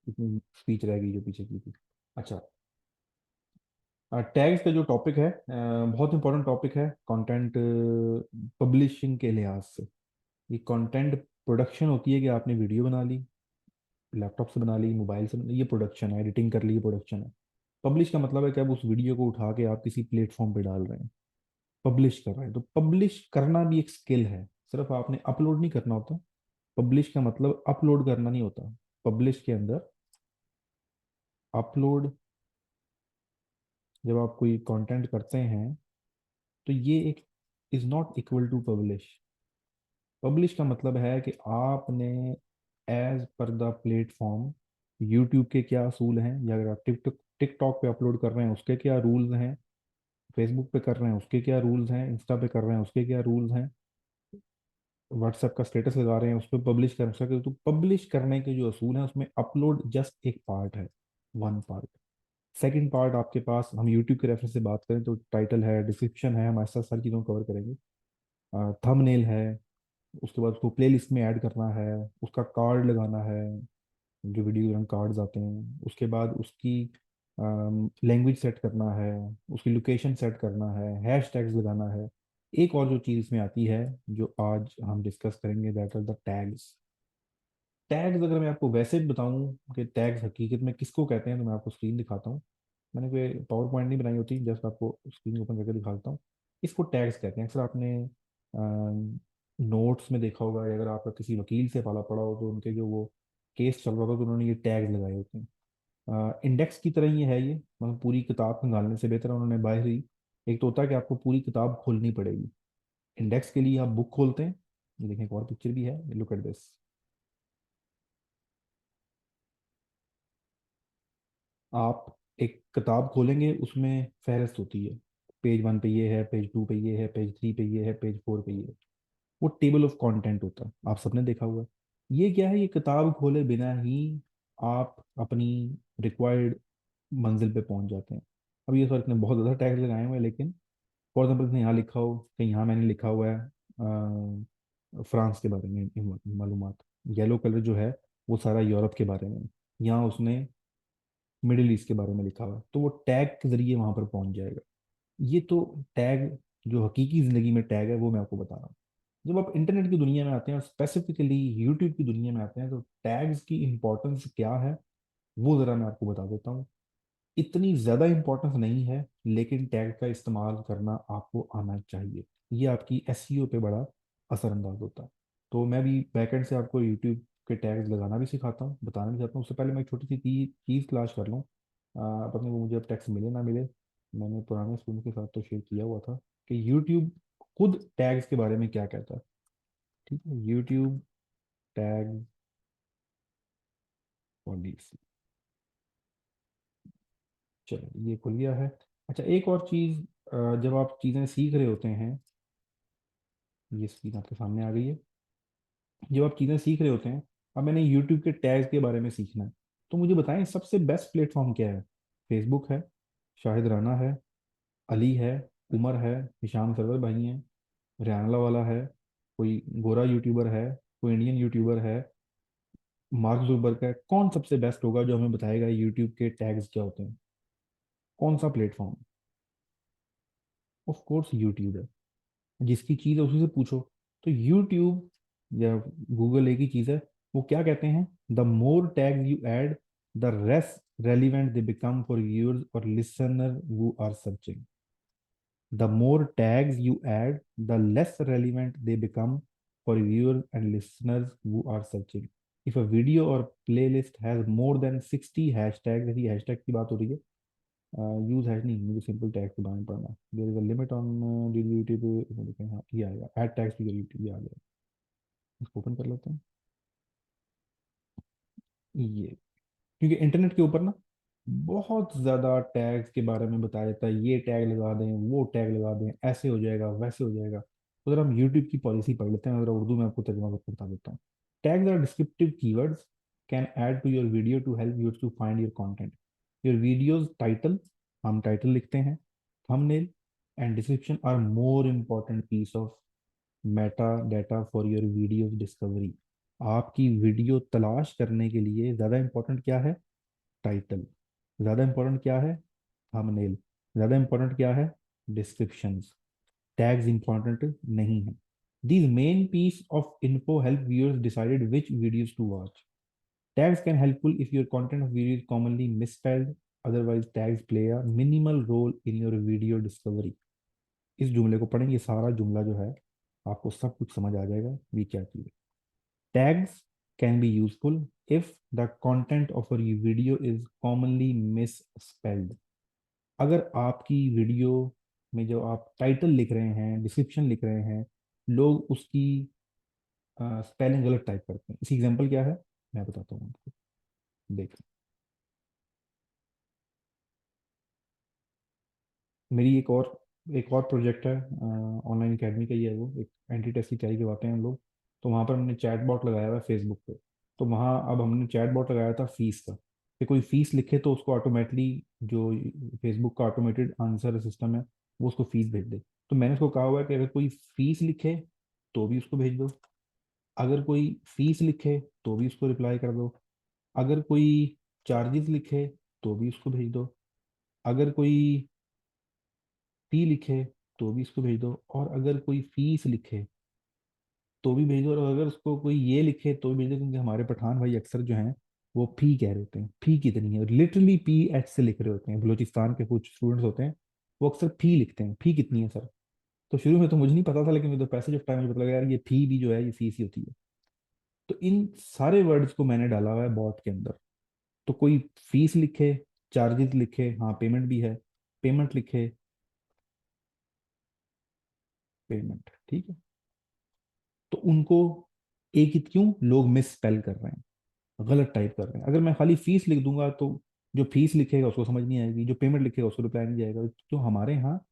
इतनी स्पीच रह गई जो पीछे की थी। अच्छा, टैग्स का जो टॉपिक है बहुत इंपॉर्टेंट टॉपिक है कंटेंट पब्लिशिंग के लिहाज से। ये कंटेंट प्रोडक्शन होती है कि आपने वीडियो बना ली, लैपटॉप से बना ली, मोबाइल से बना ली, ये प्रोडक्शन है, एडिटिंग कर ली, ये प्रोडक्शन है। पब्लिश का मतलब है कि आप उस वीडियो को उठा के आप किसी प्लेटफॉर्म पे डाल रहे हैं, पब्लिश कर रहे हैं। तो पब्लिश करना भी एक स्किल है, सिर्फ आपने अपलोड नहीं करना होता। पब्लिश का मतलब अपलोड करना नहीं होता। पब्लिश के अंदर अपलोड, जब आप कोई कंटेंट करते हैं तो ये एक is not equal to publish. Publish का मतलब है कि आपने as per the platform, YouTube के क्या असूल हैं, या अगर आप टिकटॉक टिकटॉक पे अपलोड कर रहे हैं उसके क्या रूल्स हैं, फेसबुक पे कर रहे हैं उसके क्या रूल्स हैं, इंस्टा पे कर रहे हैं उसके क्या रूल्स हैं, व्हाट्सएप का स्टेटस लगा रहे हैं उस पर पब्लिश कर सकते। तो पब्लिश करने के जो असूल हैं उसमें अपलोड जस्ट एक पार्ट है, वन पार्ट। सेकंड पार्ट आपके पास, हम यूट्यूब के रेफरेंस से बात करें तो टाइटल है, डिस्क्रिप्शन है, हमारे साथ सारी चीज़ों को कवर करेंगे। थंबनेल है, उसके बाद उसको प्ले लिस्ट में ऐड करना है, उसका कार्ड लगाना है, जो वीडियो रन कार्ड्स आते हैं, उसके बाद उसकी लैंग्वेज सेट करना है, उसकी लोकेशन सेट करना है, हैश टैग्स लगाना है। एक और जो चीज़ इसमें आती है जो आज हम डिस्कस करेंगे, that are the tags. Tags अगर मैं आपको वैसे भी बताऊं कि टैग्स हकीकत में किसको कहते हैं, तो मैं आपको स्क्रीन दिखाता हूँ। मैंने कोई पावर पॉइंट नहीं बनाई होती, जस्ट आपको स्क्रीन ओपन करके दिखा देता हूँ। इसको टैग्स कहते हैं। अक्सर आपने नोट्स में देखा होगा, या अगर आपका किसी वकील से पाला पड़ा हो तो उनके जो वो केस चल रहा था तो उन्होंने ये टैग्स लगाए होते हैं। इंडेक्स की तरह ही है ये, मतलब पूरी किताब खंगालने से बेहतर उन्होंने बाहर ही, एक तो होता है कि आपको पूरी किताब खोलनी पड़ेगी। इंडेक्स के लिए आप बुक खोलते हैं, ये देखें एक और पिक्चर भी है, लुक एट दिस। आप एक किताब खोलेंगे, उसमें फहरिस्त होती है, पेज वन पे ये है, पेज टू पे ये है, पेज थ्री पे ये है, पेज फोर पे ये है। वो टेबल ऑफ कंटेंट होता है, आप सबने देखा हुआ है। ये क्या है, ये किताब खोले बिना ही आप अपनी रिक्वायर्ड मंजिल पे पहुंच जाते हैं। अब ये फर्क ने बहुत ज़्यादा टैग लगाए हुए हैं, लेकिन फॉर एग्जाम्पल यहाँ लिखा हो, कहीं यहाँ मैंने लिखा हुआ है फ्रांस के बारे में मालूमात, येलो कलर जो है वो सारा यूरोप के बारे में है। यहाँ उसने मिडिल ईस्ट के बारे में लिखा हुआ है, तो वो टैग के जरिए वहां पर पहुंच जाएगा। ये तो टैग, जो हकीकी जिंदगी में टैग है वो मैं आपको बता रहा हूँ। जब आप इंटरनेट की दुनिया में आते हैं और स्पेसिफिकली यूट्यूब की दुनिया में आते हैं तो टैग्स की इंपॉर्टेंस क्या है वो जरा मैं आपको बता देता हूँ। इतनी ज्यादा इंपॉर्टेंस नहीं है, लेकिन टैग का इस्तेमाल करना आपको आना चाहिए। ये आपकी एसईओ पे बड़ा असरअंदाज होता है। तो मैं भी बैकएंड से आपको यूट्यूब के टैग्स लगाना भी सिखाता हूँ, बताना भी चाहता हूँ। उससे पहले मैं एक छोटी सी चीज़ तलाश कर लूँ, पता नहीं वो मुझे अब टैग्स मिले ना मिले। मैंने पुराने स्कूल के साथ तो शेयर किया हुआ था कि यूट्यूब खुद टैग्स के बारे में क्या कहता है। ठीक है, यूट्यूब टैग पॉलिसी, चलो ये खुल गया है। अच्छा, एक और चीज़, जब आप चीज़ें सीख रहे होते हैं, ये स्क्रीन आपके सामने आ गई है। जब आप चीज़ें सीख रहे होते हैं, अब मैंने यूट्यूब के टैग्स के बारे में सीखना है, तो मुझे बताएं सबसे बेस्ट प्लेटफॉर्म क्या है। फेसबुक है, शाहिद राना है, अली है, उमर है, निशान सरवर भाई हैं, रियानला वाला है, कोई गोरा यूट्यूबर है, कोई इंडियन यूट्यूबर है, मार्क जुबर्ग है। कौन सबसे बेस्ट होगा जो हमें बताएगा यूट्यूब के टैग्स क्या होते हैं, कौन सा प्लेटफॉर्म? ऑफ कोर्स यूट्यूब है। जिसकी चीज़ है उसी से पूछो। तो यूट्यूब या गूगल एक ही चीज़ है। वो क्या कहते हैं, the more tag you add, the less relevant they become for users और listener who are searching. The more tags you add, the less relevant they become for viewers and listeners who are searching. If a video or playlist has more than 60 hashtags, यदि hashtag की बात हो रही है, use hash नहीं, मुझे simple tag के बारे में पढ़ना है। There is a limit on YouTube, देखें हाँ ये आएगा, ऐड टैग्स टू यूट्यूब, ये आ गया। इसको ओपन कर लेते हैं। ये क्योंकि इंटरनेट के ऊपर ना बहुत ज्यादा टैग्स के बारे में बताया जाता है, ये टैग लगा दें, वो टैग लगा दें, ऐसे हो जाएगा, वैसे हो जाएगा। तो अगर हम यूट्यूब की पॉलिसी पढ़ लेते हैं, अगर उर्दू में आपको तर्जुमा करके बता देता हूँ। Tags are descriptive keywords can add to your video to help you to find your content. Your videos title, हम टाइटल लिखते हैं, thumbnail and description are more important piece of metadata for your videos discovery. आपकी video तलाश करने के लिए ज़्यादा important क्या है? टाइटल। ज़्यादा इंपॉर्टेंट क्या है? थंबनेल। ज़्यादा इंपॉर्टेंट क्या है? डिस्क्रिप्शंस। टैग्स इंपॉर्टेंट नहीं है। These main piece of info help viewers decide which videos to watch. Tags can helpful if your content of video is commonly misspelled. Otherwise, tags play a minimal role in your video discovery. इस जुमले को पढ़ेंगे, सारा जुमला जो है आपको सब कुछ समझ आ जाएगा ये क्या चीज़ है। Tags can be useful if the content of a video is commonly misspelled. अगर आपकी वीडियो में जो आप टाइटल लिख रहे हैं, डिस्क्रिप्शन लिख रहे हैं, लोग उसकी स्पेलिंग गलत टाइप करते हैं। इसकी एग्जांपल क्या है मैं बताता हूँ आपको। देख, मेरी एक और प्रोजेक्ट है, ऑनलाइन एकेडमी का ही है। वो एक एंटी टेस्ट की तैयारी करवाते हैं हम लोग। तो वहाँ पर हमने चैट बॉट लगाया हुआ है फेसबुक पे। तो वहाँ अब हमने चैट बॉट लगाया था फीस का, कि कोई फीस लिखे तो उसको ऑटोमेटली जो फेसबुक का ऑटोमेटेड आंसर सिस्टम है वो उसको फीस भेज दे। तो मैंने उसको कहा हुआ है कि अगर कोई फीस लिखे तो भी उसको भेज दो, अगर कोई फीस लिखे तो भी उसको रिप्लाई कर दो, अगर कोई चार्जेस लिखे तो भी उसको भेज दो, अगर कोई फी लिखे तो भी उसको भेज दो, और अगर कोई फीस लिखे तो भी भेज दो, और अगर उसको कोई ये लिखे तो भी भेज दो। क्योंकि हमारे पठान भाई अक्सर जो हैं वो फी कह रहे होते हैं, फी कितनी है, लिटरली पी एच से लिख रहे होते हैं। बलूचिस्तान के कुछ स्टूडेंट्स होते हैं वो अक्सर फी लिखते हैं, फी कितनी है सर। तो शुरू में तो मुझे नहीं पता था, लेकिन तो पैसेज ऑफ टाइम मुझे पता लगा यार ये फी भी जो है ये फीस ही होती है। तो इन सारे वर्ड्स को मैंने डाला हुआ है बॉट के अंदर। तो कोई फीस लिखे, चार्जेस लिखे, हाँ पेमेंट भी है, पेमेंट लिखे, पेमेंट, ठीक है। तो उनको एक ही क्यों लोग मिस स्पेल कर रहे हैं, गलत टाइप कर रहे हैं। अगर मैं खाली फीस लिख दूंगा तो जो फीस लिखेगा उसको समझ नहीं आएगी, जो पेमेंट लिखेगा उसको रिप्लाई नहीं जाएगा। तो हमारे यहाँ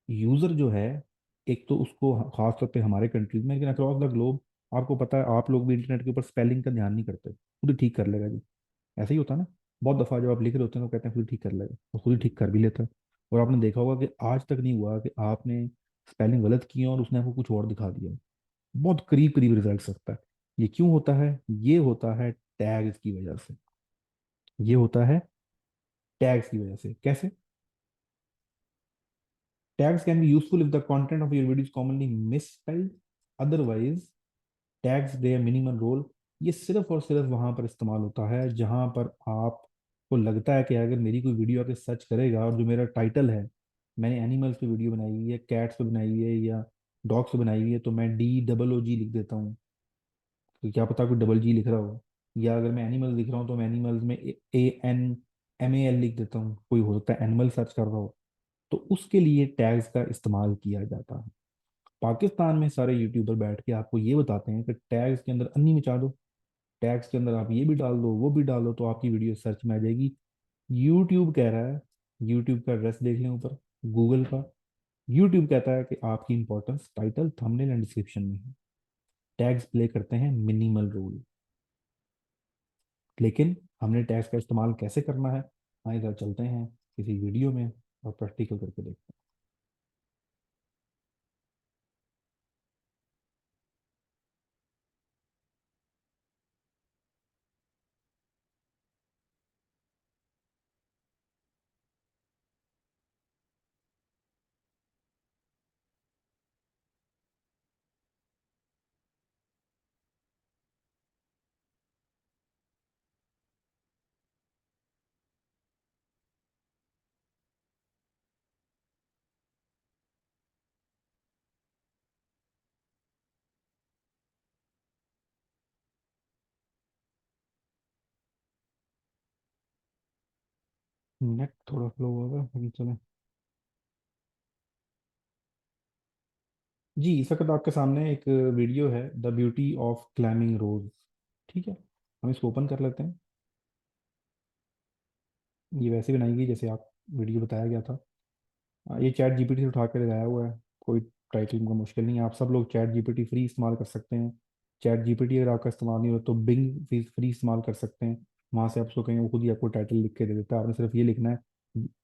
यूजर जो है, एक तो उसको खास तौर पे हमारे कंट्रीज में, लेकिन अक्रॉस द ग्लोब आपको पता है, आप लोग भी इंटरनेट के ऊपर स्पेलिंग का ध्यान नहीं करते, खुद ही ठीक कर लेगा जी। ऐसा ही होता है ना। बहुत दफा जब आप लिख रहे होते हैं तो कहते हैं खुद ही ठीक कर लेगा, और खुद ही ठीक कर भी लेता है। और आपने देखा होगा कि आज तक नहीं हुआ कि आपने स्पेलिंग गलत की है और उसने आपको कुछ और दिखा दिया। बहुत करीब करीब रिजल्ट सकता है। ये क्यों होता है? ये होता है टैग्स की वजह से। ये होता है टैग्स की वजह से। कैसे? Tags can be useful if the content of your video is commonly misspelled. Otherwise tags play minimal role. ये सिर्फ और सिर्फ वहां पर इस्तेमाल होता है जहां पर आपको लगता है कि अगर मेरी कोई वीडियो आके सर्च करेगा और जो मेरा टाइटल है, मैंने एनिमल्स पे वीडियो बनाई हुई है, कैट्स पे बनाई हुई है या डॉग्स पे बनाई हुई है, तो मैं DOOG लिख देता हूँ, तो क्या पता कोई डबल जी लिख रहा हो। या अगर मैं एनिमल लिख रहा हूँ तो मैं एनिमल्स में ANMAL लिख देता हूँ, कोई हो सकता है एनिमल सर्च कर रहा हो। तो उसके लिए टैग्स का इस्तेमाल किया जाता है। पाकिस्तान में सारे यूट्यूबर बैठ के आपको ये बताते हैं कि टैग्स के अंदर अन्नी मचा दो, टैग्स के अंदर आप ये भी डाल दो वो भी डाल दो तो आपकी वीडियो सर्च में आ जाएगी। यूट्यूब कह रहा है, यूट्यूब का एड्रेस देख लें ऊपर, गूगल का। यूट्यूब कहता है कि आपकी importance title, thumbnail and description में है। टैग्स प्ले करते हैं मिनिमल रोल। लेकिन हमने टैग्स का इस्तेमाल कैसे करना है, आइए इधर चलते हैं किसी वीडियो में और प्रैक्टिकल करके देखते हैं। नेट थोड़ा फ्लो होगा लेकिन चलें। जी, इस वक्त आपके सामने एक वीडियो है, द ब्यूटी ऑफ क्लाइंबिंग रोज। ठीक है, हम इसको ओपन कर लेते हैं। ये वैसे बनाई गई जैसे आप वीडियो बताया गया था। ये चैट जीपीटी से उठा कर लगाया हुआ है, कोई टाइटल का मुश्किल नहीं है। आप सब लोग चैट जीपीटी फ्री इस्तेमाल कर सकते हैं। चैट जीपीटी अगर आपका इस्तेमाल नहीं हो तो बिंग फ्री इस्तेमाल कर सकते हैं। वहाँ से आप उसको कहेंगे वो खुद ही आपको टाइटल लिख के दे देता है। आपने सिर्फ ये लिखना है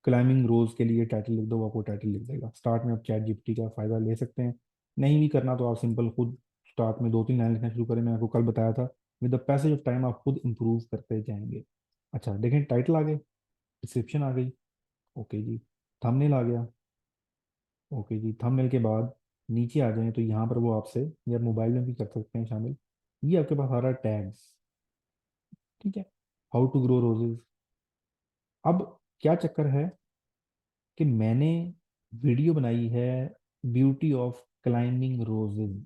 क्लाइंबिंग रोज के लिए टाइटल लिख दो, वो आपको टाइटल लिख देगा। स्टार्ट में आप चैट जीपीटी का फ़ायदा ले सकते हैं। नहीं भी करना तो आप सिंपल खुद स्टार्ट में 2-3 लाइन लिखना शुरू करें। मैंने आपको कल बताया था with the passage of time आप खुद इंप्रूव करते जाएंगे। अच्छा देखें, टाइटल आ गई, डिस्क्रिप्शन आ गई, ओके जी, थंबनेल आ गया, ओके जी। थंबनेल के बाद नीचे आ जाएं तो यहाँ पर वो आपसे, या मोबाइल में भी कर सकते हैं शामिल, ये आपके पास आ रहा है टैग्स, ठीक है। How to grow roses. अब क्या चक्कर है कि मैंने वीडियो बनाई है beauty of climbing roses,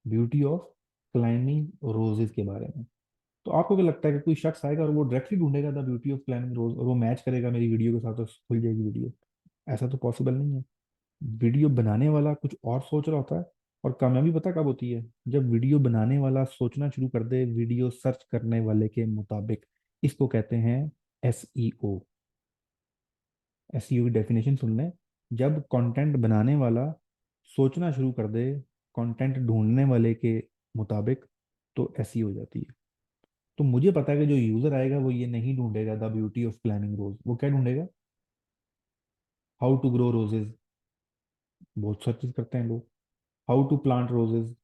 beauty of climbing roses के बारे में। तो आपको क्या लगता है कि कोई शख्स आएगा और वो डायरेक्टली ढूंढेगा the beauty of climbing rose और वो मैच करेगा मेरी वीडियो के साथ और खुल जाएगी वीडियो? ऐसा तो पॉसिबल नहीं है। वीडियो बनाने वाला कुछ और सोच रहा होता है। और कामयाबी पता कब होती है? जब वीडियो बनाने वाला सोचना शुरू कर दे वीडियो सर्च करने वाले के मुताबिक। इसको कहते हैं एसईओ। एसईओ की डेफिनेशन सुन लें। जब कंटेंट बनाने वाला सोचना शुरू कर दे कंटेंट ढूंढने वाले के मुताबिक, तो एसईओ हो जाती है। तो मुझे पता है कि जो यूजर आएगा वो ये नहीं ढूंढेगा the beauty of climbing rose, वो क्या ढूंढेगा? How to grow roses. बहुत सर्चेस करते हैं लोग। How to plant roses,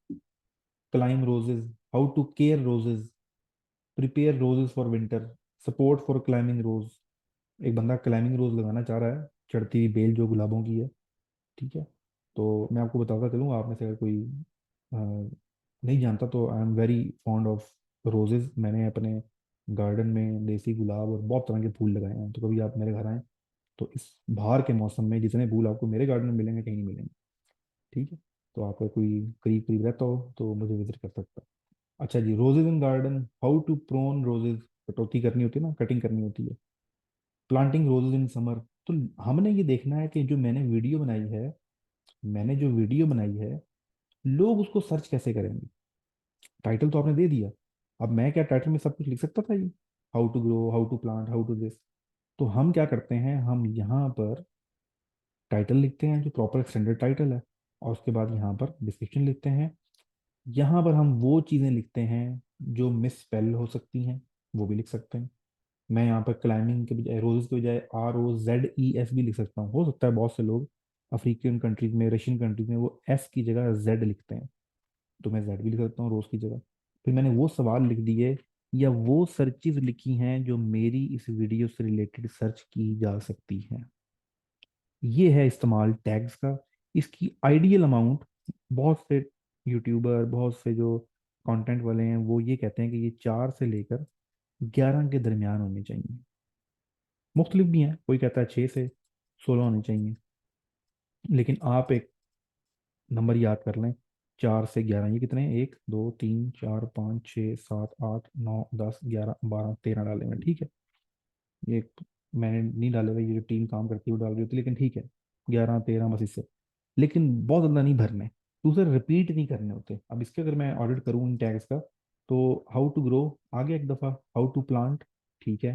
climb roses, how to care roses, prepare roses for winter, support for climbing rose. एक बंदा क्लाइंबिंग रोज लगाना चाह रहा है, चढ़ती हुई बेल जो गुलाबों की है, ठीक है। तो मैं आपको बताता चलूँ, आप में से अगर कोई अ, नहीं जानता तो I am very fond of roses. मैंने अपने गार्डन में देसी गुलाब और बहुत तरह के फूल लगाए हैं। तो कभी आप मेरे घर आए तो इस बाहर के मौसम में जितने फूल आपको मेरे गार्डन में मिलेंगे कहीं नहीं मिलेंगे, ठीक है। तो आपका कोई करीब करीब रहता हो तो मुझे विजिट कर सकता है। अच्छा जी, roses in garden, how to prune roses. कटौती करनी होती है ना, कटिंग करनी होती है। Planting roses in summer. तो हमने ये देखना है कि जो मैंने वीडियो बनाई है, मैंने जो वीडियो बनाई है, लोग उसको सर्च कैसे करेंगे? टाइटल तो आपने दे दिया। अब मैं क्या टाइटल में सब कुछ लिख सकता था ये? How to grow, how to plant, how to this. तो हम क्या करते हैं, हम यहाँ पर टाइटल लिखते हैं जो प्रॉपर स्टैंडर्ड टाइटल है, और उसके बाद यहाँ पर डिस्क्रिप्शन लिखते हैं। यहाँ पर हम वो चीज़ें लिखते हैं जो मिस स्पेल हो सकती हैं, वो भी लिख सकते हैं। मैं यहाँ पर क्लाइंबिंग के बजाय, रोजेस के बजाय ROZES भी लिख सकता हूँ। हो सकता है बहुत से लोग अफ्रीकन कंट्रीज में, रशियन कंट्रीज में वो एस की जगह जेड लिखते हैं, तो मैं जेड भी लिख सकता हूँ रोज की जगह। फिर मैंने वो सवाल लिख दिए या वो सर्चेज लिखी हैं जो मेरी इस वीडियो से रिलेटेड सर्च की जा सकती हैं। ये है इस्तेमाल टैग्स का। इसकी आइडियल अमाउंट, बहुत से यूट्यूबर, बहुत से जो कंटेंट वाले हैं वो ये कहते हैं कि ये 4 से लेकर 11 के दरमियान होने चाहिए। मुख्तलिफ भी हैं, कोई कहता है 6 से 16 होने चाहिए। लेकिन आप एक नंबर याद कर लें, 4 से 11, ये कितने हैं? 1 2 3 4 5 6 7 8 9 10 11 12 13 डाले हुए हैं, ठीक है। ये मैंने नहीं डाले हुए, ये जो टीम काम करती है वो डाल रही होती है, लेकिन ठीक है, 11 13 बस इससे। लेकिन बहुत ज़्यादा नहीं भरने, दूसरे रिपीट नहीं करने होते। अब इसके अगर मैं ऑडिट करूँ इन टैग्स का, तो हाउ टू ग्रो आ गया एक दफ़ा, हाउ टू प्लांट, ठीक है,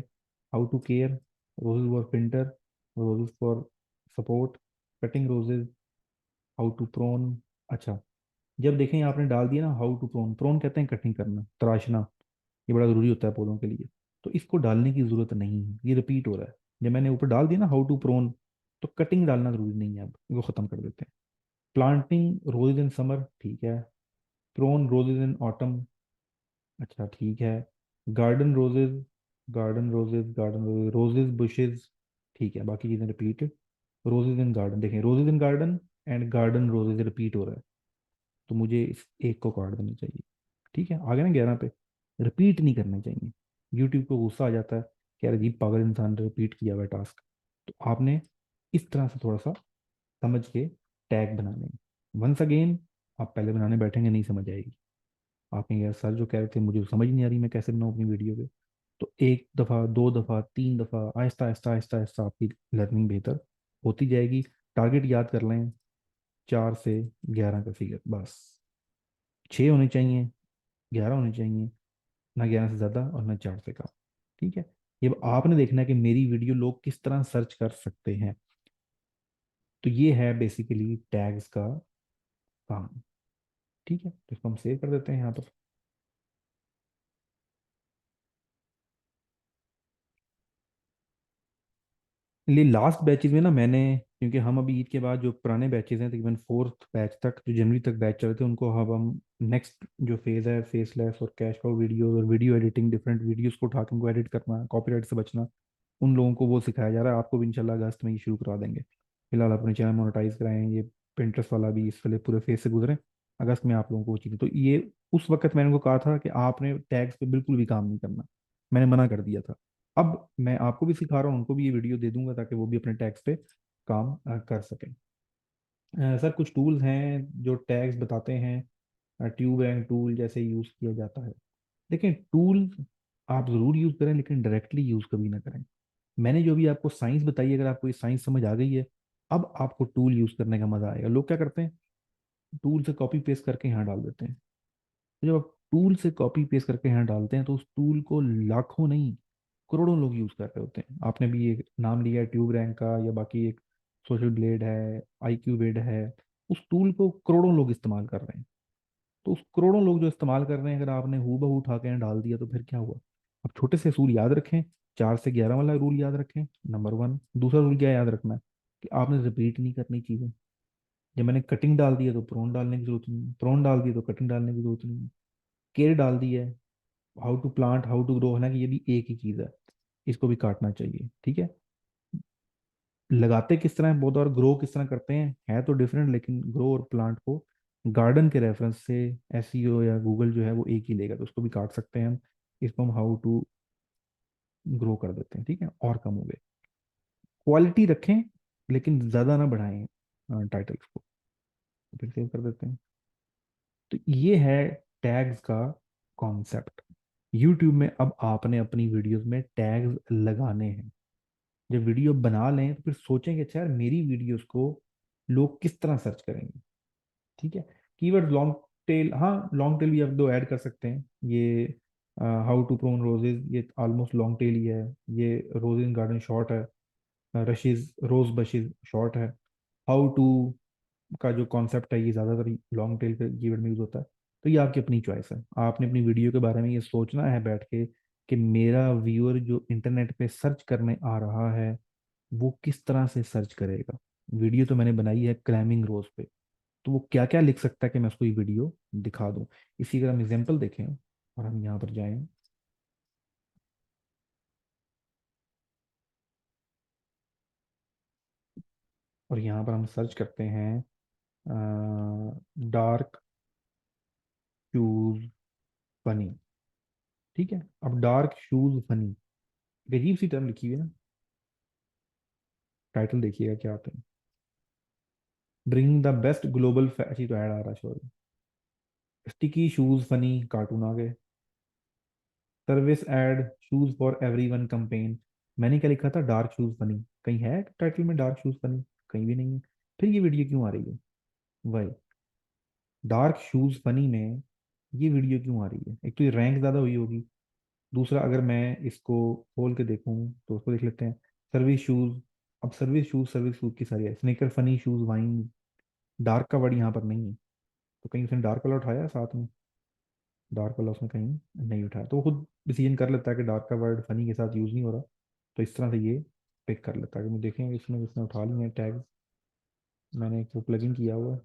how to care, roses for winter, roses for support, cutting roses, how to prune. अच्छा, जब देखें आपने डाल दिया ना हाउ टू प्रोन, प्रोन कहते हैं कटिंग करना, तराशना, ये बड़ा जरूरी होता है पौधों के लिए। तो इसको डालने की जरूरत नहीं है, ये रिपीट हो रहा है। जब मैंने ऊपर डाल दिया ना हाउ टू प्रोन, तो कटिंग डालना जरूरी नहीं है, अब इसको खत्म कर देते हैं। प्लांटिंग रोजेज इन समर, ठीक है। प्रोन रोजेज इन ऑटम, अच्छा ठीक है। Garden roses, garden roses, garden roses, roses bushes, ठीक है, बाकी चीजें रिपीट। रोजेज इन गार्डन, देखें roses in garden and garden roses repeat हो रहा है, तो मुझे इस एक को काट देना चाहिए, ठीक है। आ गया ना 11 पे? रिपीट नहीं करने चाहिए। यूट्यूब को गुस्सा आ जाता है कि यार अजीब पागल इंसान ने रिपीट किया हुआ टास्क। तो आपने इस तरह से थोड़ा सा समझ के टैग बनाने हैं। वंस अगेन, आप पहले बनाने बैठेंगे नहीं समझ आएगी। आप कहेंगे यार सर जो कह रहे थे मुझे समझ ही नहीं आ रही, मैं कैसे बनाऊँ अपनी वीडियो पे। तो 1 दफ़ा, 2 दफ़ा, 3 दफ़ा, आहिस्ता आहिस्ता आहिस्ता आहिस्ता आपकी लर्निंग बेहतर होती जाएगी। टारगेट याद कर लें, 4 से 11 का फिगर बस। 6 होने चाहिए, 11 होने चाहिए, ना 11 से ज़्यादा और ना 4 से कम, ठीक है। ये अब आपने देखना है कि मेरी वीडियो लोग किस तरह सर्च कर सकते हैं। तो ये है बेसिकली टैग्स का काम, ठीक है। तो इसको हम सेव कर देते हैं यहाँ पर। लिए लास्ट बैचेज में ना मैंने, क्योंकि हम अभी ईद के बाद जो पुराने बैचेज हैं तकरीबन 4th बैच तक, जो जनवरी तक बैच चल रहे थे, उनको अब हम नेक्स्ट जो फेज है फेसलेस और कैश काउ वीडियोस और वीडियो एडिटिंग, डिफरेंट वीडियोस को उठा के उनको एडिट करना, कॉपीराइट से बचना, उन लोगों को वो सिखाया जा रहा है। आपको भी इंशाल्लाह अगस्त में ये शुरू करवा देंगे। फिलहाल अपने चैनल मोनेटाइज कराएं, ये Pinterest वाला भी इस वाले पूरे फेज से गुजरे। अगस्त में आप लोगों को वो चीज़ें, तो ये उस वक्त मैंने उनको कहा था कि आपने टैग्स पे बिल्कुल भी काम नहीं करना, मैंने मना कर दिया था। अब मैं आपको भी सिखा रहा हूँ, उनको भी ये वीडियो दे दूंगा ताकि वो भी अपने टैग्स पे काम कर सकें। सर कुछ टूल्स हैं जो टैग्स बताते हैं, ट्यूब एंड टूल जैसे यूज किया जाता है। लेकिन टूल आप जरूर यूज करें, लेकिन डायरेक्टली यूज कभी ना करें। मैंने जो भी आपको साइंस बताई, अगर आपको ये साइंस समझ आ गई है, अब आपको टूल यूज करने का मजा आएगा। लोग क्या करते हैं, टूल से कॉपी पेस्ट करके यहाँ डाल देते हैं। तो जब आप टूल से कॉपी पेस्ट करके यहाँ डालते हैं तो उस टूल को लाखों नहीं करोड़ों लोग यूज कर रहे होते हैं। आपने भी एक नाम लिया है ट्यूब रैंक का, या बाकी एक सोशल ब्लेड है, IQ बेड है, उस टूल को करोड़ों लोग इस्तेमाल कर रहे हैं। तो उस करोड़ों लोग जो इस्तेमाल कर रहे हैं, अगर आपने हू बहू उठा के यहाँ डाल दिया तो फिर क्या हुआ। अब छोटे से असूल याद रखें, 4 से 11 वाला रूल याद रखें, नंबर 1। दूसरा रूल क्या याद रखना है, कि आपने रिपीट नहीं करनी चीजें। जब मैंने कटिंग डाल दी है तो प्रोन डालने की जरूरत नहीं है, प्रोन डाल दी है तो कटिंग डालने की जरूरत नहीं है, केयर डाल दी है, how to plant how to grow, हालांकि ये भी एक ही चीज है, इसको भी काटना चाहिए, ठीक है। लगाते किस तरह हैं बहुत, और ग्रो किस तरह करते हैं है तो डिफरेंट, लेकिन ग्रो और प्लांट को गार्डन के रेफरेंस से SEO या गूगल जो है वो एक ही लेगा, तो उसको भी काट सकते हैं हम। इसको हम हाउ टू ग्रो कर देते हैं, ठीक है, और कम हो गए। क्वालिटी रखें लेकिन ज्यादा ना बढ़ाएं टाइटल्स को। फिर सेव कर देते हैं। तो ये है टैग्स का कॉन्सेप्ट। यूट्यूब में अब आपने अपनी वीडियोस में टैग्स लगाने हैं। जब वीडियो बना लें तो फिर सोचेंगे अच्छा यार मेरी वीडियोस को लोग किस तरह सर्च करेंगे, ठीक है। कीवर्ड लॉन्ग टेल, हाँ लॉन्ग टेल भी आप दो ऐड कर सकते हैं। ये हाउ टू प्रोन रोजेज, ये ऑलमोस्ट लॉन्ग टेल ही है। ये रोज इन गार्डन शॉर्ट है, रशीज रोज बशीज शॉर्ट है। हाउ टू का जो कॉन्सेप्ट है ये ज़्यादातर लॉन्ग टेल के कीवर्ड में यूज होता है। तो ये आपकी अपनी चॉइस है, आपने अपनी वीडियो के बारे में ये सोचना है बैठ के कि मेरा व्यूअर जो इंटरनेट पे सर्च करने आ रहा है वो किस तरह से सर्च करेगा। वीडियो तो मैंने बनाई है क्लाइंबिंग रोज पे, तो वो क्या क्या लिख सकता है कि मैं उसको ये वीडियो दिखा दूं। इसी का हम एग्जाम्पल देखें और हम यहाँ पर जाएं, और यहाँ पर हम सर्च करते हैं डार्क शूज फनी, ठीक है। अब डार्क शूज फनी, अजीब सी टर्म लिखी हुई है ना। टाइटल देखिएगा क्या आते हैं, ब्रिंग द बेस्ट ग्लोबल अच्छी तो ऐड आ रहा, sorry. Sticky shoes funny cartoon आ गए। Service ad shoes for everyone campaign, मैंने क्या लिखा था डार्क शूज फनी, कहीं है टाइटल में डार्क शूज फनी, कहीं भी नहीं है। फिर ये वीडियो क्यों आ रही है, वही डार्क शूज फनी में ये वीडियो क्यों आ रही है। एक तो ये रैंक ज्यादा हुई होगी, दूसरा अगर मैं इसको खोल के देखूं तो उसको देख लेते हैं, सर्विस शूज। अब सर्विस शूज की सारी है, Snickers funny shoes wine, dark का वर्ड यहाँ पर नहीं है, तो कहीं उसने डार्क वाला उठाया है साथ में, डार्क वाला उसने कहीं नहीं उठाया, तो वो खुद डिसीजन कर लेता है कि डार्क का वर्ड फनी के साथ यूज नहीं हो रहा, तो इस तरह से ये पिक कर लेता है। कि मैं देखेंगे इसमें इसने उठा लिए हैं टैग, मैंने एक प्लगइन किया हुआ है,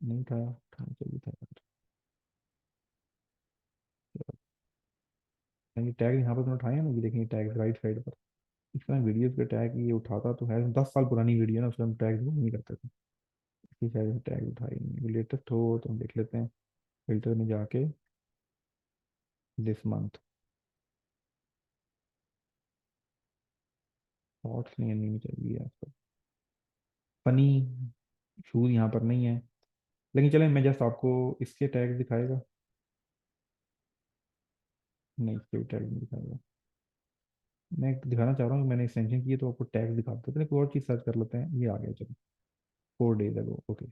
नहीं उठाया, उठाना चाहिए था यार। ये टैग यहाँ पर तो उठाए हैं ना, ये देखेंगे टैग राइट साइड पर, इस तरह वीडियोस के टैग ये उठाता तो है। 10 साल पुरानी वीडियो ना, उसमें हम टैग नहीं करते थे, इसकी शायद टैग उठाई नहीं। लेटेस्ट हो तो हम देख लेते हैं फिल्टर में जाके, दिस मंथ शॉर्ट्स नहीं नहीं चाहिए आपको, फनी शूज यहाँ पर नहीं है। लेकिन चलें मैं जस्ट आपको इसके टैग दिखाएगा, नहीं इसके भी टैग नहीं दिखाएगा। मैं दिखाना चाह रहा हूँ कि मैंने एक्सटेंशन की है तो आपको टैग दिखा देते हैं। कोई और चीज़ सर्च कर लेते हैं, ये आ गया चलो, 4 डेज अगो, ओके।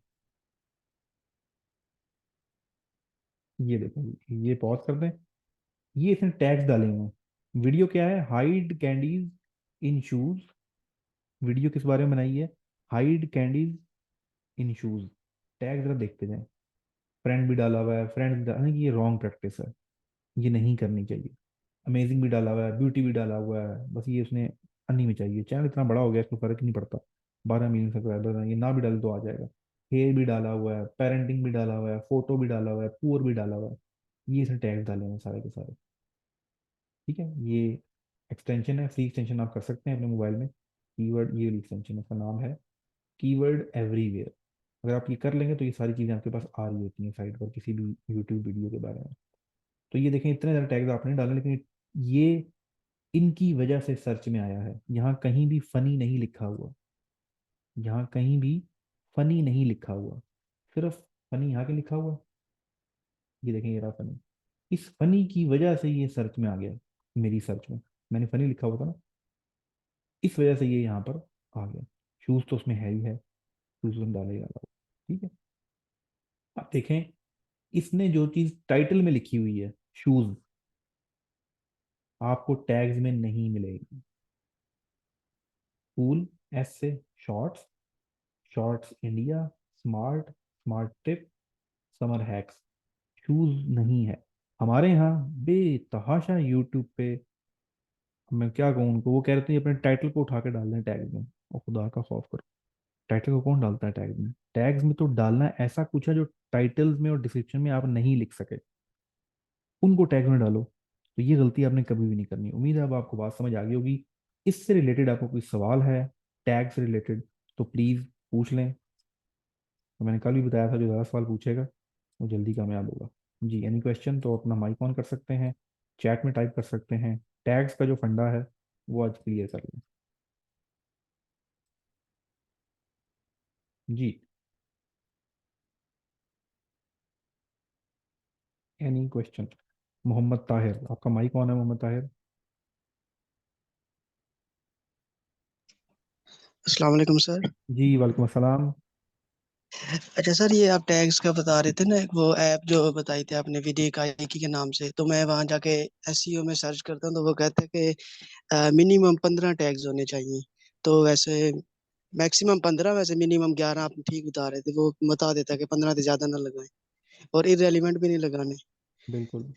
ये देखो, ये पॉज कर दें, ये इसने टैग्स डाले हुए हैं। वीडियो क्या है, हाइड कैंडीज इन शूज। वीडियो किस बारे में बनाई है, हाइड कैंडीज इन शूज। टैग जरा देखते जाएं, फ्रेंड भी डाला हुआ है, फ्रेंड भी डाला, नहीं, ये रॉन्ग प्रैक्टिस है, ये नहीं करनी चाहिए। अमेजिंग भी डाला हुआ है, ब्यूटी भी डाला हुआ है, बस ये उसने अन्नी में चाहिए। चैनल इतना बड़ा हो गया इसको फर्क ही नहीं पड़ता, 12 मिलियन सब्सक्राइबर हैं, ये ना भी डाले तो आ जाएगा। हेयर भी डाला हुआ है, पेरेंटिंग भी डाला हुआ है, फोटो भी डाला हुआ है, पुअर भी डाला हुआ है। ये सारे टैग डाले हुए हैं सारे के सारे। ठीक है, ये एक्सटेंशन है, फ्री एक्सटेंशन आप कर सकते हैं अपने मोबाइल में। कीवर्ड, ये एक्सटेंशन है, इसका नाम है कीवर्ड एवरीवेयर। अगर आप ये कर लेंगे तो ये सारी चीज़ें आपके पास आ रही होती हैं साइट पर, किसी भी यूट्यूब वीडियो के बारे में। तो ये देखें, इतने ज़्यादा टैग्स आपने डाले, लेकिन ये इनकी वजह से सर्च में आया है। यहाँ कहीं भी फनी नहीं लिखा हुआ, यहाँ कहीं भी फनी नहीं लिखा हुआ, सिर्फ फनी यहाँ के लिखा हुआ। ये देखें, ये रहा फनी। इस फनी की वजह से ये सर्च में आ गया, मेरी सर्च में मैंने फनी लिखा हुआ था ना, इस वजह से ये यहाँ पर आ गया। शूज तो उसमें है ही है, शूज में डाला ही डाला हुआ। ठीक है, अब देखें, इसने जो चीज टाइटल में लिखी हुई है शूज, आपको टैग्स में नहीं मिलेगी। कूल, एस से shorts, shorts India, smart, smart tip, summer hacks, shoes नहीं है हमारे यहाँ। बेतहाशा यूट्यूब पे, मैं क्या कहूँ उनको, वो कह रहे थे अपने टाइटल को उठा के डाल दें टैग में। और खुदा का खौफ करो, टाइटल को कौन डालता है टैग में? टैग्स में तो डालना ऐसा कुछ है जो टाइटल्स में और डिस्क्रिप्शन में आप नहीं लिख सके, उनको टैग में डालो। तो ये गलती आपने कभी भी नहीं करनी। उम्मीद है अब आपको बात समझ आ गई होगी। इससे रिलेटेड आपको कोई सवाल है, टैग से रिलेटेड, तो प्लीज़ पूछ लें। तो मैंने कल भी बताया था, जो ज़्यादा सवाल पूछेगा वो जल्दी कामयाब होगा। जी, एनी क्वेश्चन तो अपना माइक ऑन कर सकते हैं, चैट में टाइप कर सकते हैं। टैग्स का जो फंडा है वो आज क्लियर कर लें। जी, एनी क्वेश्चन। मोहम्मद ताहिर, आपका माइक ऑन है मोहम्मद ताहिर। अस्सलाम वालेकुम सर। जी वालेकुम अस्सलाम। अच्छा सर, ये आप टैग्स का बता रहे थे ना, एक वो ऐप जो बताई थी आपने वीडियो का के नाम से, तो मैं वहां जाके एसईओ में सर्च करता हूँ तो वो कहते हैं कि मिनिमम 15 टैग्स होने चाहिए। तो वैसे मैक्सिमम 15, वैसे मिनिमम 11 आप ठीक बता रहे थे। वो बता देता है कि 15 से ज्यादा ना लगाएं और इररेलेवेंट भी नहीं लगाने। बिल्कुल।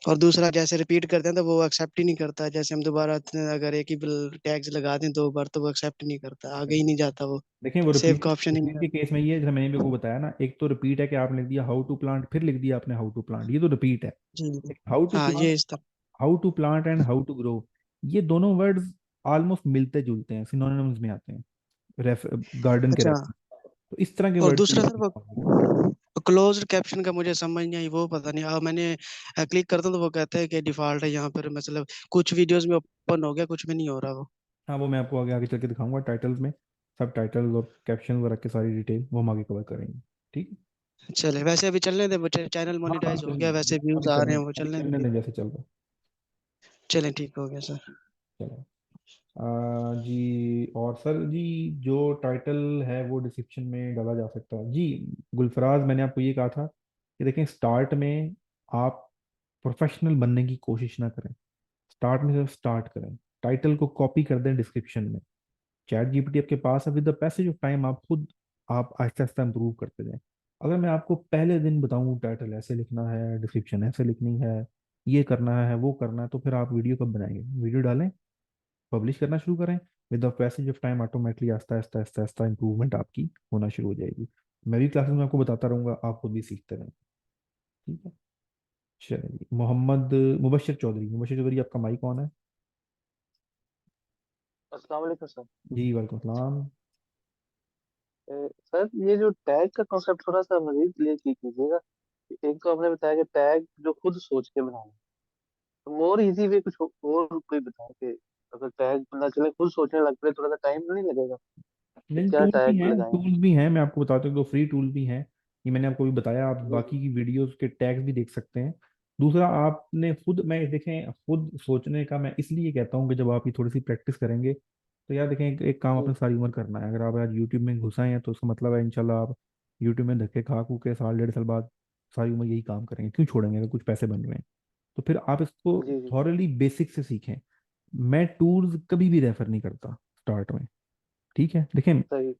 और दूसरा, जैसे रिपीट करते हैं तो वो एक्सेप्ट ही नहीं करता। जैसे हम दोबारा अगर एक ही टैग्स लगा दें 2 बार तो वो एक्सेप्ट नहीं करता, आगे ही नहीं जाता वो। देखें, वो सेव रिपीट का ऑप्शन ही नहीं रिपीट के आता। केस में ये है, जैसे मैंने भी आपको बताया ना, एक तो रिपीट है कि आपने लिख दिया हाउ टू प्लांट, फिर लिख दिया आपने हाउ टू प्लांट, ये तो रिपीट है। जी जी। हाउ टू हाँ, प्लांट, ये इस तरह। How to plant and how to grow, ये दोनों वर्ड्स ऑलमोस्ट मिलते जुलते हैं, सिनोनिम्स में आते हैं, रेफ गार्डन के अच्छा। रेफरेंस। तो इस तरह के और वर्ड को दूसरा यूज सर, वो करना होगा। क्लोज्ड कैप्शन का मुझे समझ नहीं आई, वो पता नहीं। मैंने क्लिक करता हूँ तो वो कहता है कि डिफॉल्ट है यहाँ पर, मतलब कुछ वीडियोस में ओपन हो गया, कुछ में नहीं हो रहा वो। हाँ, वो मैं आपको आगे आगे चल के दिखाऊंगा, टाइटल्स में सब टाइटल्स और कैप्शन वगैरह की सारी डिटेल वो हम आगे कवर करेंगे। ठीक है। चले, वैसे अभी चलने दे, वो चैनल हाँ अभी मोनेटाइज हो चलने गया, दें, वैसे व्यूज अभी आ रहे चलने हैं, वो अभी चलने चलने देंगे। दें जैसे चल रहा है। चलें, ठीक हो गया सर। चलो। जी, और सर जी, जो टाइटल है वो डिस्क्रिप्शन में डाला जा सकता है जी। गुलफराज, मैंने आपको ये कहा था कि देखें, स्टार्ट में आप प्रोफेशनल बनने की कोशिश ना करें। स्टार्ट में सिर्फ स्टार्ट करें, टाइटल को कॉपी कर दें डिस्क्रिप्शन में। चैट जीपीटी आपके पास है, with the passage of time आप खुद, आप आहिस्ता आहिस्ता इंप्रूव करते जाएं। अगर मैं आपको पहले दिन बताऊं टाइटल ऐसे लिखना है, डिस्क्रिप्शन ऐसे लिखनी है, ये करना है, वो करना है, तो फिर आप वीडियो कब बनाएंगे? वीडियो डालें, पब्लिश करना शुरू करें, with the passage of time automatically आस्ता आस्ता आस्ता आस्ता इंप्रूवमेंट आपकी होना शुरू हो जाएगी। मैं भी क्लासेस में आपको बताता रहूंगा, आप खुद भी सीखते रहें। ठीक है। चलिए जी, मोहम्मद मुबशर चौधरी, मुबशर चौधरी आपका माइक ऑन है। अस्सलाम वालेकुम सर। जी वालेकुम सलाम। सर, ये जो टैग का कॉन्सेप्ट थोड़ा सा मजीद क्लियर कीजिएगा। एक तो आपने बताया कि टैग जो खुद सोच के बनाना, तो मोर इजी वे कुछ और कोई बताए कि अगर टैग पता चले खुद सोचने लग पड़े, थोड़ा सा टाइम तो नहीं लगेगा कि नहीं, क्या टूल भी टैग हैं, लगाएं। टूल्स भी हैं, मैं आपको बताता हूँ, दो फ्री टूल भी हैं। ये मैंने आपको भी बताया, आप जी बाकी की वीडियोस के टैग्स भी देख सकते हैं। दूसरा, आपने खुद, मैं देखें, खुद सोचने का मैं इसलिए कहता हूँ कि जब आप ये थोड़ी सी प्रैक्टिस करेंगे तो यार देखें, एक काम जी आपने सारी उम्र करना है। अगर आप आज यूट्यूब में घुसा हैं तो उसका मतलब है इंशाल्लाह आप यूट्यूब में धक्के खा खू के साल डेढ़ साल बाद सारी उम्र यही काम करेंगे। क्यों छोड़ेंगे अगर कुछ पैसे बन रहे हैं? तो फिर आप इसको जी जी। थॉरली बेसिक से सीखें। मैं टूल्स कभी भी रेफर नहीं करता स्टार्ट में। ठीक है, देखें, सही।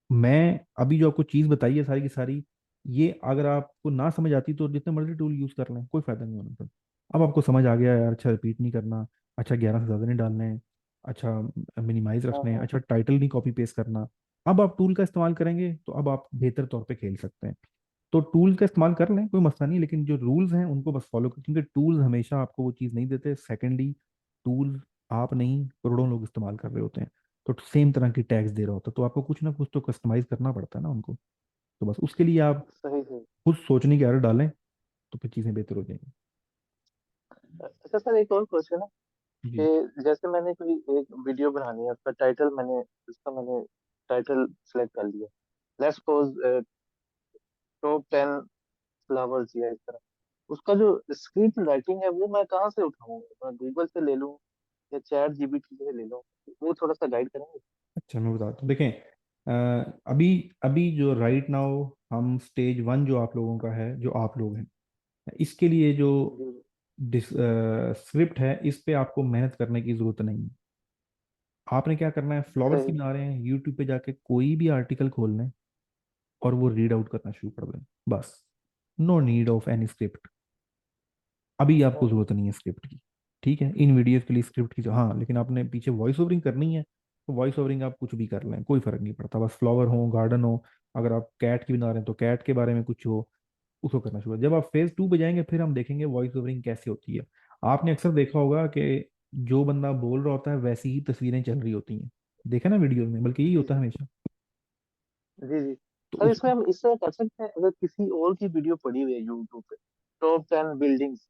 मैं अभी जो आपको चीज बताई है सारी की सारी, ये अगर आपको ना समझ आती तो जितने मर्जी टूल यूज कर लें, कोई फायदा नहीं होना फिर। अब आपको समझ आ गया यार, अच्छा रिपीट नहीं करना, अच्छा 11 से ज्यादा नहीं डालने हैं, अच्छा मिनिमाइज हाँ रखने हैं, हाँ। अच्छा टाइटल नहीं कॉपी पेस्ट करना, अब आप टूल का इस्तेमाल करेंगे तो अब आप बेहतर तौर पे खेल सकते हैं। तो टूल का इस्तेमाल कर लें, कोई मसला नहीं, लेकिन जो रूल्स हैं उनको बस फॉलो करें, क्योंकि टूल्स हमेशा आपको वो चीज़ नहीं देते। सेकेंडली, टूल आप नहीं, करोड़ों लोग इस्तेमाल कर रहे होते हैं, तो सेम तरह की टैग्स दे रहा होता है, तो आपको कुछ ना कुछ तो कस्टमाइज करना पड़ता है ना उनको। तो बस उसके लिए आप सही है। खुद सोचने की आदत डालें, तो फिर चीज़ें बेहतर हो जाएंगी। अच्छा सर, एक और क्वेश्चन है जी। कि जैसे मैंने कोई एक वीडियो बनानी है, उसका मैंने टाइटल सेलेक्ट कर लिया, लेट्स सपोज टॉप 10 फ्लावर्स या इस तरह। उसका जो स्क्रिप्ट राइटिंग है वो मैं कहाँ से उठाऊँ? मैं गूगल से ले लूँ या चैट जीपीटी से ले लूँ? वो थोड़ा सा गाइड करेंगे? अच्छा, मैं बताता हूँ, देखें, अभी अभी जो राइट नाउ हम स्टेज वन जो आप लोगों का है, जो आप लोग हैं, इसके लिए जो जी। स्क्रिप्ट है, इस पे आपको मेहनत करने की जरूरत नहीं है। आपने क्या करना है, फ्लावर्स की सही। बना रहे हैं, यूट्यूब पे जाके कोई भी आर्टिकल खोल लें और वो रीड आउट करना शुरू कर दें, बस। No need of any script. अभी आपको हम्म, जरूरत नहीं है स्क्रिप्ट की। ठीक है, इन वीडियोस के लिए स्क्रिप्ट की हाँ, लेकिन आपने पीछे वॉइस ओवरिंग करनी है, तो वॉइस ओवरिंग आप कुछ भी कर लें, कोई फर्क नहीं पड़ता, बस फ्लावर हो, गार्डन हो। अगर आप कैट की बना रहे हैं तो कैट के बारे में कुछ हो, उसको करना शुरू। जब आप फेज टू पे जाएंगे फिर हम देखेंगे वॉइस ओवरिंग कैसे होती है। आपने अक्सर देखा होगा कि जो बंदा बोल रहा होता है वैसी ही तस्वीरें चल रही होती हैं, देखा ना वीडियो में, बल्कि यही जी होता है हमेशा। जी जी। तो सर, उसको इसमें हम इस तरह कर सकते हैं, अगर किसी और की वीडियो पड़ी हुई है यूट्यूब पे, टॉप 10 बिल्डिंग्स,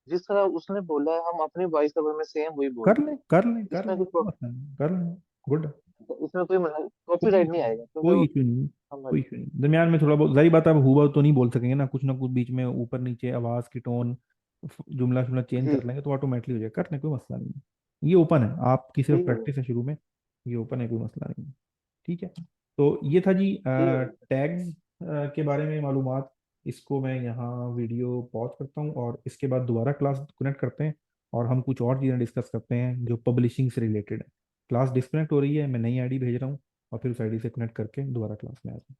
जिस तरह उसने बोला है हम अपने वॉइस ओवर में सेम वही बोल कर दें। लें, कर लें, कर इसमें लें, कोई कोई मसला नहीं, कर लें। गुड। इसमें कोई कोई कॉपीराइट नहीं issue नहीं, आएगा क्योंकि कोई वो इशू नहीं, हम। कोई इशू नहीं। दरमियान में थोड़ा बहुत, जारी बात है, आप हुआ तो नहीं बोल सकेंगे ना कुछ बीच में ऊपर नीचे आवाज की टोन, जुमला जुमला चेंज जी। कर लेंगे तो ऑटोमेटिकली हो जाएगा, कर लें, कोई मसला नहीं है। ये ओपन है, आपकी सिर्फ ठीक है। प्रैक्टिस है शुरू में, ये ओपन है, कोई मसला नहीं है। ठीक है। तो ये था जी ठीक है। टैग्स के बारे में मालूमात। इसको मैं यहाँ वीडियो पॉज करता हूँ और इसके बाद दोबारा क्लास कनेक्ट करते हैं, और हम कुछ और चीज़ें डिस्कस करते हैं जो पब्लिशिंग से रिलेटेड है। क्लास डिस्कनेक्ट हो रही है, मैं नई आईडी भेज रहा हूँ, और फिर उस आईडी से कनेक्ट करके दोबारा क्लास में आ जाऊँ।